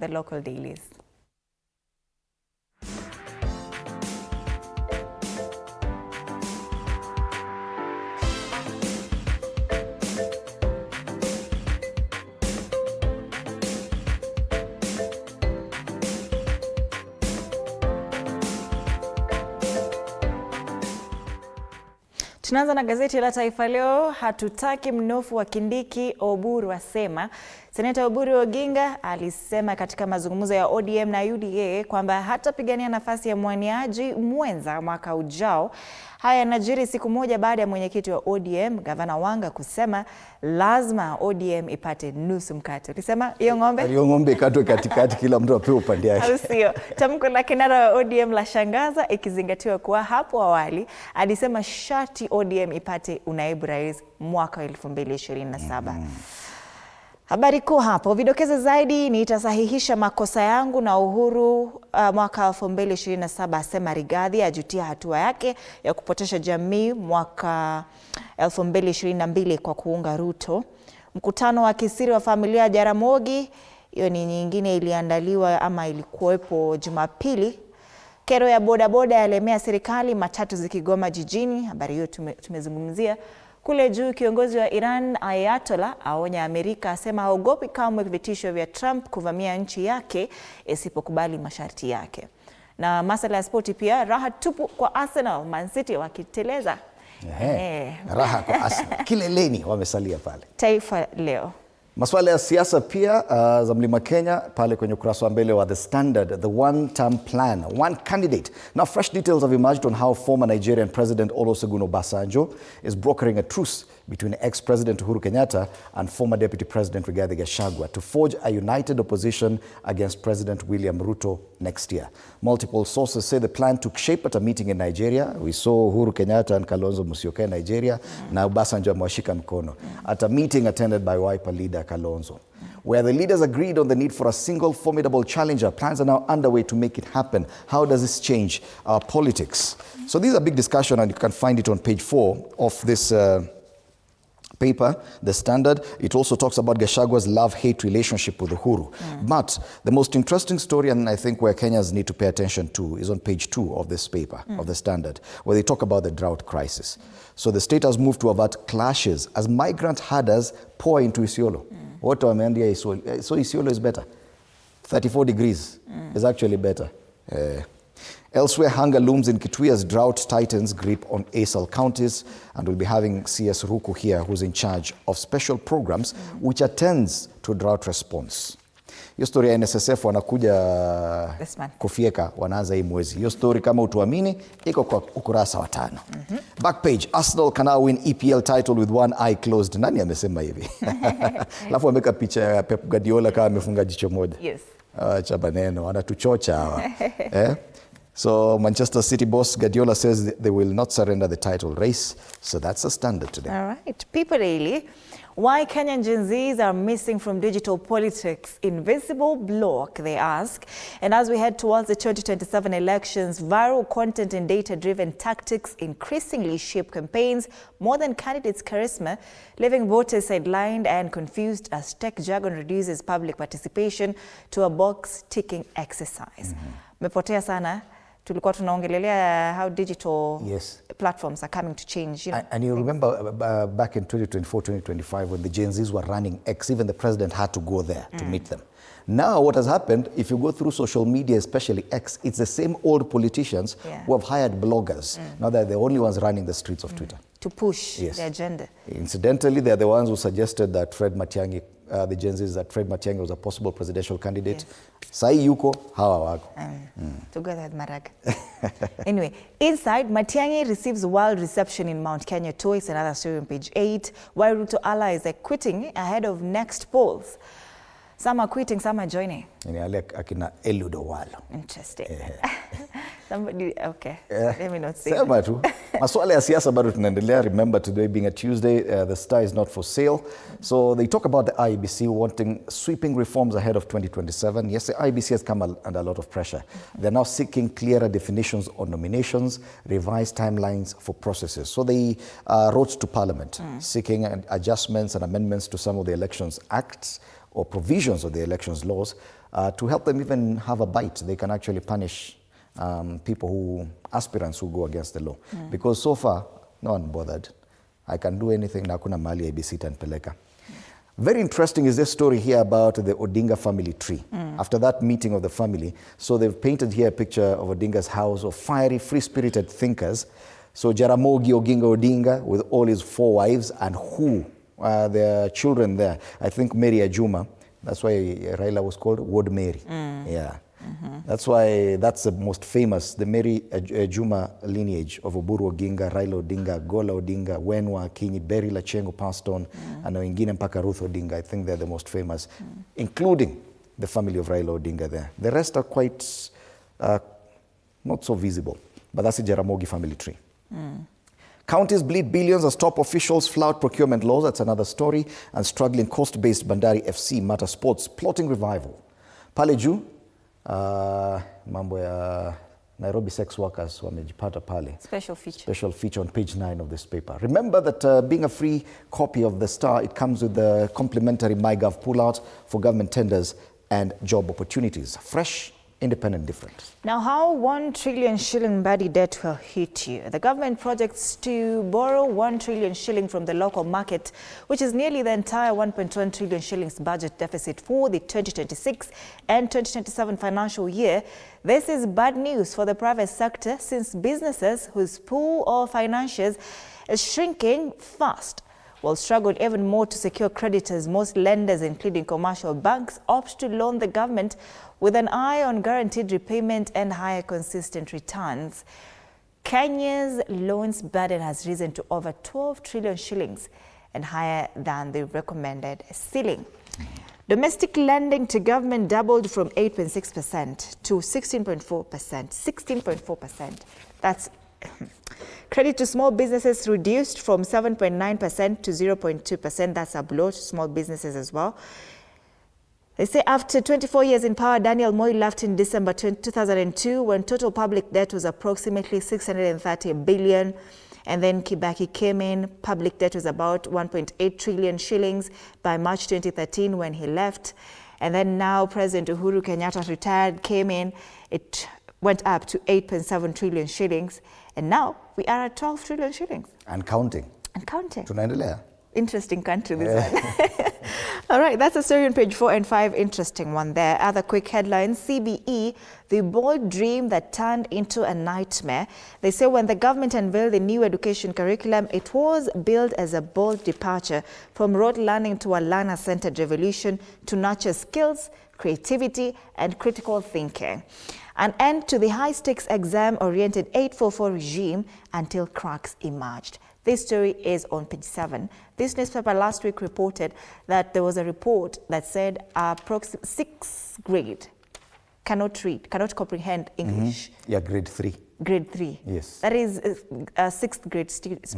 the local dailies. Tunaanza na gazeti la Taifa Leo. Hatutaki mnofu wa Kindiki, Oburu asema. Seneta Oburu Oginga alisema katika mazungumzo ya ODM na UDA kwamba hatapigania nafasi ya mwaniaji mwenza mwaka ujao. Haya yanajiri siku moja baada ya mwenyekiti wa ODM Gavana Wanga kusema lazima ODM ipate nusu mkate. Ulisema hiyo ng'ombe? Hiyo ng'ombe katwe katikati, kila mtu apewe upande yake. Sio. Tamko la kinara wa ODM la shangaza ikizingatiwa kuwa hapo awali alisema sharti ODM ipate unaibu rais mwaka 2027. Habari kuu hapo, vidokezo zaidi ni itasahihisha makosa yangu na Uhuru mwaka 2027 asema Rigathi, ajutia hatua yake ya kupotosha jamii mwaka 2022 kwa kuunga Ruto. Mkutano wa kisiri wa familia Jaramogi, hiyo ni nyingine iliandaliwa ama ilikuwepo Jumapili. Kero ya bodaboda yalemea serikali, matatu zikigoma jijini, habari hiyo tumezungumzia. Kule juu kiongozi wa Iran Ayatollah aonya Amerika, asema haogopi kamwe vitisho vya Trump kuvamia nchi yake isipokubali masharti yake. Na masuala ya spoti pia, raha tupu kwa Arsenal, Man City wakiteleza. Raha kwa Arsenal. Kileleni wamesalia pale. Taifa Leo. Masuala ya siasa pia za Mlima Kenya pale kwenye ukurasa wa mbele wa The Standard, the one-term plan, one candidate. Now fresh details have emerged on how former Nigerian President Olusegun Obasanjo is brokering a truce between ex-President Uhuru Kenyatta and former Deputy President Rigathi Gachagua to forge a united opposition against President William Ruto next year. Multiple sources say the plan took shape at a meeting in Nigeria. We saw Uhuru Kenyatta and Kalonzo Musyoka in Nigeria. Now Obasanjo amewashika mkono at a meeting attended by Wiper leader Kalonzo, where the leaders agreed on the need for a single formidable challenger. Plans are now underway to make it happen. How does this change our politics? So these are big discussion, and you can find it on page 4 of this paper, The Standard. It also talks about Gachagua's love-hate relationship with Uhuru. But the most interesting story, and I think where Kenyans need to pay attention to, is on page 2 of this paper, of The Standard, where they talk about the drought crisis. So the state has moved to avert clashes as migrant herders pour into Isiolo. What wameambia Isiolo? So Isiolo is better. 34 degrees is actually better. Elsewhere, hunger looms in Kitui as drought tightens grip on ASAL counties, and we'll be having CS Ruku here, who's in charge of special programs which attends to drought response. Hiyo story ya NSSF wanakuja kufieka, wanaanza hii mwezi. Hiyo story kama utuamini iko kwa ukurasa wa 5. Back page, Arsenal can now win EPL title with one eye closed. Nani amesema hivi? Alafu wameka picha ya Pep Guardiola kama amefunga jicho moja. Yes. Acha maneno, wanatuchocha hawa. So Manchester City boss Guardiola says they will not surrender the title race. So that's a standard today. All right. People Daily. Why Kenyan Gen Zs are missing from digital politics? Invisible block, they ask. And as we head towards the 2027 elections, viral content and data-driven tactics increasingly shape campaigns more than candidates' charisma, leaving voters sidelined and confused as tech jargon reduces public participation to a box-ticking exercise. Mepotea sana. Tulikuwa tunaongelelea how digital platforms are coming to change. You know? And you remember back in 2024, 2025, when the Gen Zs were running X, even the president had to go there to meet them. Now what has happened, if you go through social media, especially X, it's the same old politicians who have hired bloggers. Now they're the only ones running the streets of Twitter. To push the agenda. Incidentally, they're the ones who suggested that Fred Matiang'i, the Gen Zs, that Fred Matiang'i was a possible presidential candidate. Sai yuko, hawa wako. Together with Maraga. Anyway, inside, Matiang'i receives wild reception in Mount Kenya Toys, another story on page 8, while Ruto allies are quitting ahead of next polls. Some are quitting, some are joining. Akina Eludo Walo. Interesting. Somebody, okay. Let me not say that. Sema tu. Maswala ya siasa bado tunaendelea. Remember, today being a Tuesday, the star is not for sale. So they talk about the IEBC wanting sweeping reforms ahead of 2027. Yes, the IEBC has come under a lot of pressure. They're now seeking clearer definitions on nominations, revised timelines for processes. So they wrote to Parliament seeking adjustments and amendments to some of the Elections Acts or provisions of the elections laws, to help them even have a bite. They can actually punish aspirants who go against the law. Because so far, no one bothered. I can do anything, na kuna mali ABC tanipeleka. Very interesting is this story here about the Odinga family tree. After that meeting of the family, so they've painted here a picture of Odinga's house of fiery, free-spirited thinkers. So Jaramogi Oginga Odinga with all his 4 wives and their children there. I think Mary Ajuma, that's why Raila was called Ward Mary. Yeah. That's why that's the most famous, the Mary Ajuma lineage of Oburu Oginga, Raila Odinga, Gola Odinga, Wenwa, Kinyi, Berry Lachengo passed on, and wengine mpaka Ruth Odinga. I think they're the most famous, including the family of Raila Odinga there. The rest are quite not so visible, but that's the Jaramogi family tree. Counties bleed billions as top officials flout procurement laws. That's another story. And struggling coast-based Bandari FC Mata Sports plotting revival. Pale juu, mambo ya Nairobi sex workers wamejipata pale. Special feature. Special feature on page 9 of this paper. Remember that being a free copy of the Star, it comes with the complimentary MyGov pullout for government tenders and job opportunities. Fresh, independent, different. Now, how 1 trillion shilling body debt will hit you? The government projects to borrow 1 trillion shilling from the local market, which is nearly the entire 1.1 trillion shillings budget deficit for the 2026 and 2027 financial year. This is bad news for the private sector since businesses whose pool of financiers is shrinking fast will struggle even more to secure creditors. Most lenders, including commercial banks, opt to loan the government with an eye on guaranteed repayment and higher consistent returns. Kenya's loans burden has risen to over 12 trillion shillings and higher than the recommended ceiling. Domestic lending to government doubled from 8.6% to 16.4%. 16.4%. That's credit to small businesses reduced from 7.9% to 0.2%. That's a blow to small businesses as well. They say after 24 years in power, Daniel Moi left in December 2002 when total public debt was approximately 630 billion. And then Kibaki came in. Public debt was about 1.8 trillion shillings by March 2013 when he left. And then now President Uhuru Kenyatta retired, came in. It went up to 8.7 trillion shillings. And now we are at 12 trillion shillings. And counting. And counting. Tunaendelea. Interesting country, this one. All right, that's a story on page 4 and 5. Interesting one there. Other quick headlines. CBE, the bold dream that turned into a nightmare. They say when the government unveiled the new education curriculum, it was billed as a bold departure from rote learning to a learner-centered revolution to nurture skills, creativity, and critical thinking. An end to the high-stakes exam-oriented 844 regime until cracks emerged. This story is on page 7. This newspaper last week reported that there was a report that said approximately 6th grade cannot read, cannot comprehend English. Yeah, grade 3. Grade 3. Yes. That is 6th grade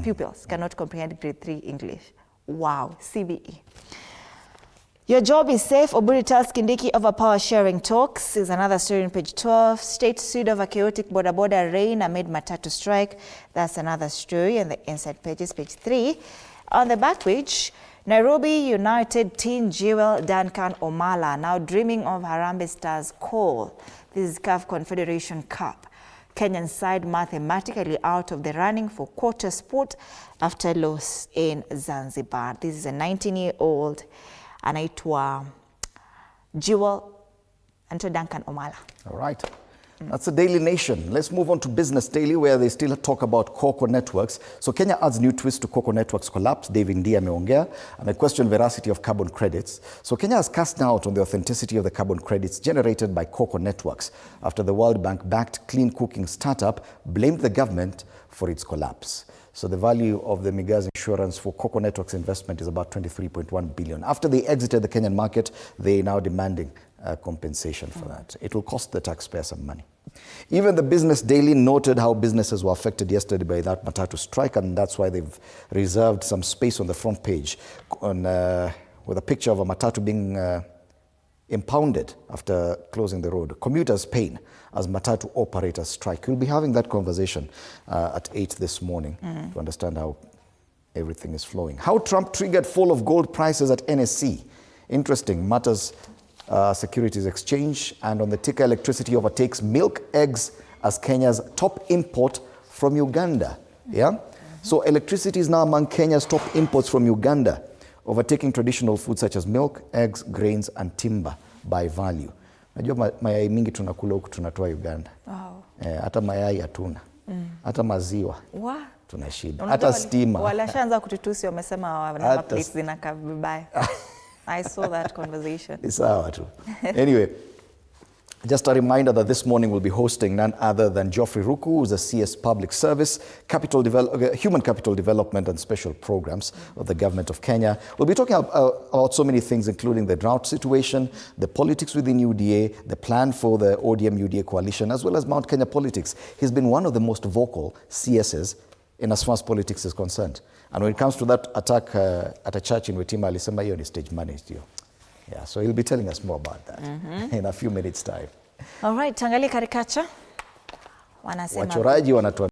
pupils cannot comprehend grade 3 English. Wow, CBE. Your job is safe, Oburu tells Kindiki over power sharing talks, is another story on page 12. State sued over chaotic border rain amid Matatu strike. That's another story on the inside pages, page 3. On the back page, Nairobi United teen jewel Duncan Omala now dreaming of Harambee Stars call. This is CAF Confederation Cup. Kenyan side mathematically out of the running for quarter sport after loss in Zanzibar. This is a 19-year-old anaitwa Jewel anaitwa Duncan Omala. All right. That's the Daily Nation. Let's move on to Business Daily, where they still talk about Coco Networks. So Kenya adds new twist to Coco Networks collapse. David Ndii ameongea and question veracity of carbon credits. So Kenya has cast doubt on the authenticity of the carbon credits generated by Coco Networks after the World Bank-backed clean cooking startup blamed the government for its collapse. So the value of the Miga's insurance for Coco Networks investment is about 23.1 billion. After they exited the Kenyan market, they're now demanding compensation for that. It will cost the taxpayer some money. Even the Business Daily noted how businesses were affected yesterday by that Matatu strike, and that's why they've reserved some space on the front page on, with a picture of a Matatu being impounded after closing the road. Commuters' pain as Matatu operators strike. We'll be having that conversation at 8 this morning to understand how everything is flowing. How Trump triggered fall of gold prices at NSC. Interesting matters Securities Exchange. And on the ticker, electricity overtakes milk, eggs as Kenya's top import from Uganda. Yeah? So electricity is now among Kenya's top imports from Uganda, overtaking traditional foods such as milk, eggs, grains, and timber by value. Najua mayai mingi tunakula huku tunatoa Uganda. Wow. Hata mayai hatuna. Hata maziwa. Wow. Tuna shida. Hata stima. Walashaanza kututusi wamesema wana place zinakaa vibaya. I saw that conversation. It's sawa tu. Anyway, just a reminder that this morning we'll be hosting none other than Geoffrey Ruku, who's a CS Public Service, Human Capital Development and Special Programs of the Government of Kenya. We'll be talking about so many things, including the drought situation, the politics within UDA, the plan for the ODM UDA coalition, as well as Mount Kenya politics. He's been one of the most vocal CSs in as far as politics is concerned. And when it comes to that attack at a church in Wetima, alisema hiyo ni stage managed. Yeah, so he'll be telling us more about that in a few minutes time. All right, tangalia karikacha. Wanasema wachoraji wanatuambia